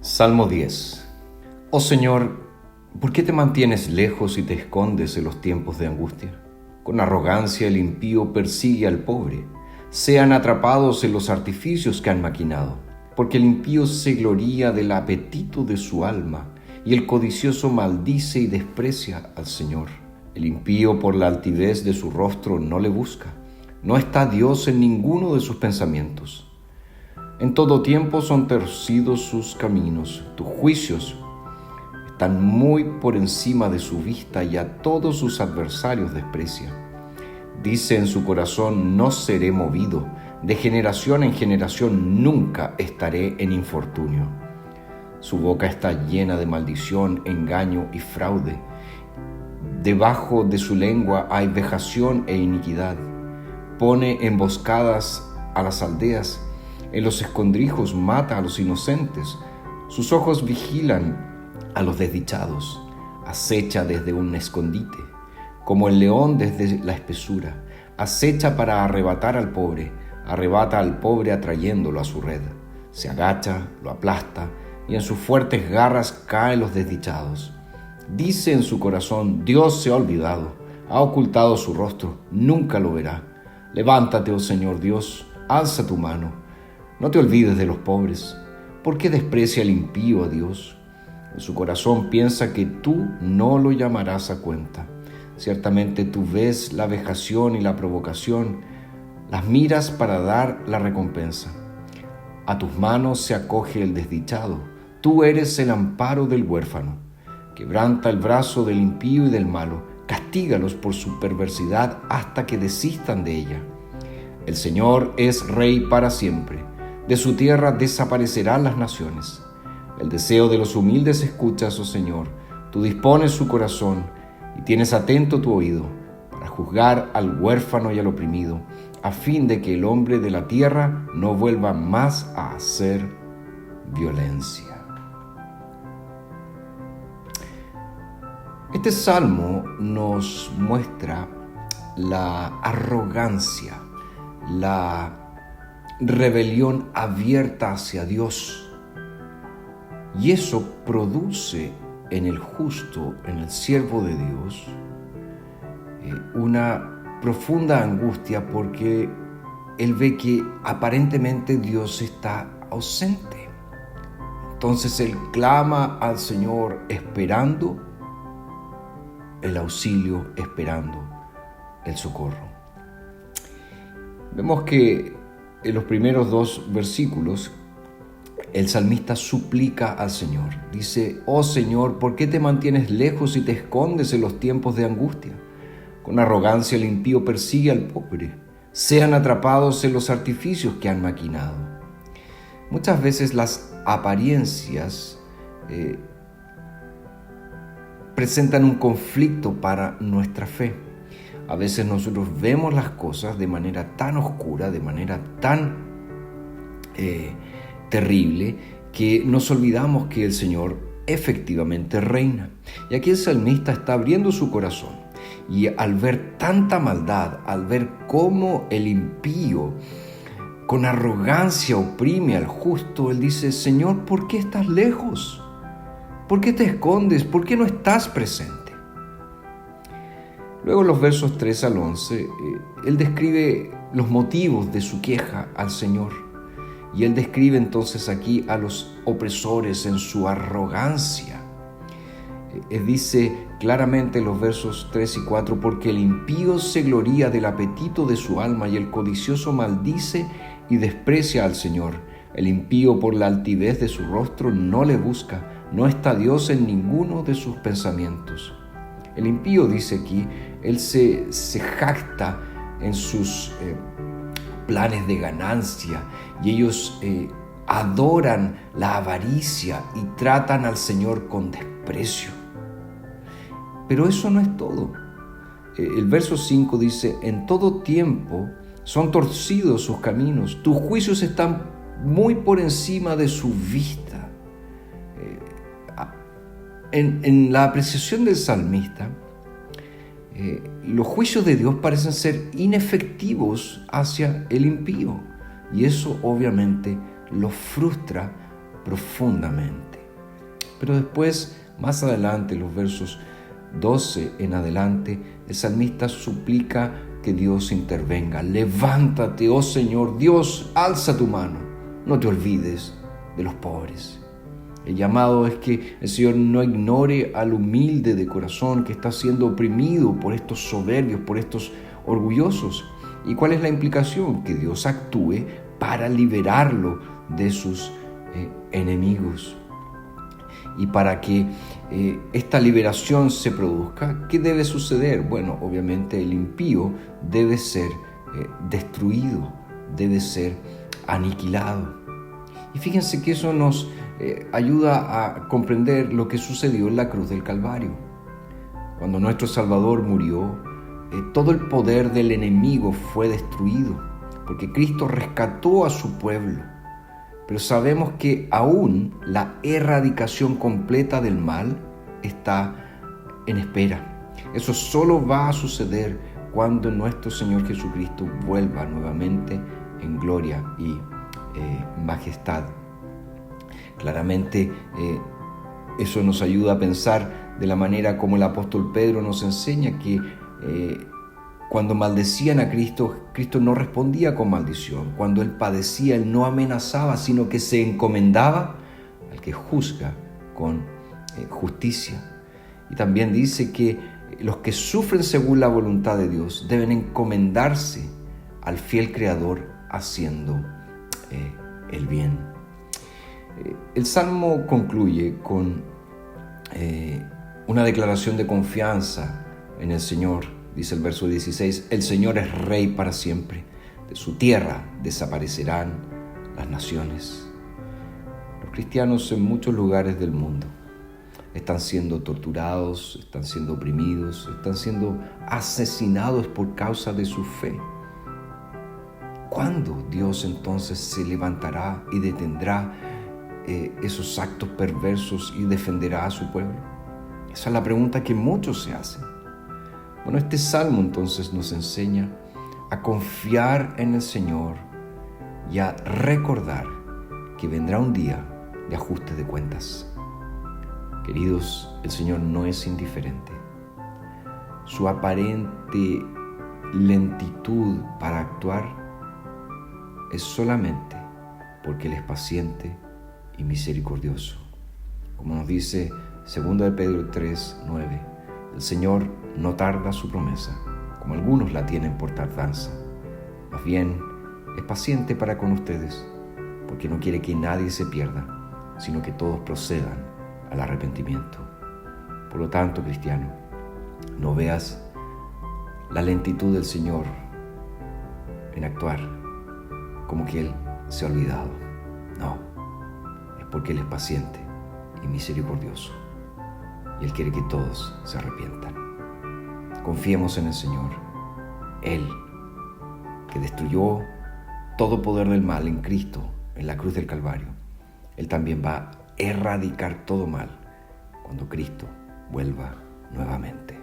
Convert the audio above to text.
Salmo 10. Oh Señor, ¿por qué te mantienes lejos y te escondes en los tiempos de angustia? Con arrogancia el impío persigue al pobre. Sean atrapados en los artificios que han maquinado, porque el impío se gloría del apetito de su alma, y el codicioso maldice y desprecia al Señor. El impío por la altivez de su rostro no le busca, no está Dios en ninguno de sus pensamientos. En todo tiempo son torcidos sus caminos, tus juicios están muy por encima de su vista, y a todos sus adversarios desprecia. Dice en su corazón: no seré movido, de generación en generación nunca estaré en infortunio. Su boca está llena de maldición, engaño y fraude. Debajo de su lengua hay vejación e iniquidad. Pone emboscadas a las aldeas, en los escondrijos mata a los inocentes. Sus ojos vigilan a los desdichados, acecha desde un escondite, como el león desde la espesura. Acecha para arrebatar al pobre, arrebata al pobre atrayéndolo a su red. Se agacha, lo aplasta, y en sus fuertes garras caen los desdichados. Dice en su corazón: Dios se ha olvidado, ha ocultado su rostro, nunca lo verá. Levántate, oh Señor Dios, alza tu mano, no te olvides de los pobres. ¿Por qué desprecia el impío a Dios? En su corazón piensa que tú no lo llamarás a cuenta. Ciertamente tú ves la vejación y la provocación, las miras para dar la recompensa. A tus manos se acoge el desdichado, tú eres el amparo del huérfano. Quebranta el brazo del impío y del malo, castígalos por su perversidad hasta que desistan de ella. El Señor es Rey para siempre, de su tierra desaparecerán las naciones. El deseo de los humildes escuchas, oh Señor, tú dispones su corazón y tienes atento tu oído para juzgar al huérfano y al oprimido, a fin de que el hombre de la tierra no vuelva más a hacer violencia. Este salmo nos muestra la arrogancia, la rebelión abierta hacia Dios. Y eso produce en el justo, en el siervo de Dios, una profunda angustia, porque él ve que aparentemente Dios está ausente. Entonces él clama al Señor esperando el auxilio, esperando el socorro. Vemos que en los primeros dos versículos el salmista suplica al Señor. Dice: oh Señor, ¿por qué te mantienes lejos y te escondes en los tiempos de angustia? Con arrogancia el impío persigue al pobre. Sean atrapados en los artificios que han maquinado. Muchas veces las apariencias presentan un conflicto para nuestra fe. A veces nosotros vemos las cosas de manera tan oscura, de manera tan terrible, que nos olvidamos que el Señor efectivamente reina. Y aquí el salmista está abriendo su corazón, y al ver tanta maldad, al ver cómo el impío con arrogancia oprime al justo, él dice: Señor, ¿por qué estás lejos? ¿Por qué te escondes? ¿Por qué no estás presente? Luego en los versos 3 al 11, él describe los motivos de su queja al Señor. Y él describe entonces aquí a los opresores en su arrogancia. Él dice claramente en los versos 3 y 4: porque el impío se gloría del apetito de su alma, y el codicioso maldice y desprecia al Señor. El impío por la altivez de su rostro no le busca, no está Dios en ninguno de sus pensamientos. El impío, dice aquí, él se jacta en sus planes de ganancia, y ellos adoran la avaricia y tratan al Señor con desprecio. Pero eso no es todo. El verso 5 dice: en todo tiempo son torcidos sus caminos, tus juicios están muy por encima de su vista. En la apreciación del salmista, los juicios de Dios parecen ser inefectivos hacia el impío, y eso obviamente lo frustra profundamente. Pero después, más adelante, los versos 12 en adelante, el salmista suplica que Dios intervenga. Levántate, oh Señor Dios, alza tu mano, no te olvides de los pobres. El llamado es que el Señor no ignore al humilde de corazón que está siendo oprimido por estos soberbios, por estos orgullosos. ¿Y cuál es la implicación? Que Dios actúe para liberarlo de sus enemigos. Y para que esta liberación se produzca, ¿qué debe suceder? Bueno, obviamente el impío debe ser destruido, debe ser aniquilado. Y fíjense que eso nos ayuda a comprender lo que sucedió en la cruz del Calvario. Cuando nuestro Salvador murió, todo el poder del enemigo fue destruido, porque Cristo rescató a su pueblo. Pero sabemos que aún la erradicación completa del mal está en espera. Eso solo va a suceder cuando nuestro Señor Jesucristo vuelva nuevamente en gloria y majestad. Claramente eso nos ayuda a pensar de la manera como el apóstol Pedro nos enseña que cuando maldecían a Cristo, Cristo no respondía con maldición. Cuando Él padecía, Él no amenazaba, sino que se encomendaba al que juzga con justicia. Y también dice que los que sufren según la voluntad de Dios deben encomendarse al fiel Creador haciendo el bien. El Salmo concluye con una declaración de confianza en el Señor. Dice el verso 16, el Señor es Rey para siempre, de su tierra desaparecerán las naciones. Los cristianos en muchos lugares del mundo están siendo torturados, están siendo oprimidos, están siendo asesinados por causa de su fe. ¿Cuándo Dios entonces se levantará y detendrá esos actos perversos y defenderá a su pueblo? Esa es la pregunta que muchos se hacen. Bueno, este salmo entonces nos enseña a confiar en el Señor y a recordar que vendrá un día de ajuste de cuentas. Queridos, el Señor no es indiferente. Su aparente lentitud para actuar es solamente porque Él es paciente y misericordioso. Como nos dice 2 de Pedro 3:9, el Señor no tarda su promesa, como algunos la tienen por tardanza. Más bien, es paciente para con ustedes, porque no quiere que nadie se pierda, sino que todos procedan al arrepentimiento. Por lo tanto, cristiano, no veas la lentitud del Señor en actuar como que Él se ha olvidado. No, es porque Él es paciente y misericordioso, y Él quiere que todos se arrepientan. Confiemos en el Señor. Él, que destruyó todo poder del mal en Cristo, en la cruz del Calvario, Él también va a erradicar todo mal cuando Cristo vuelva nuevamente.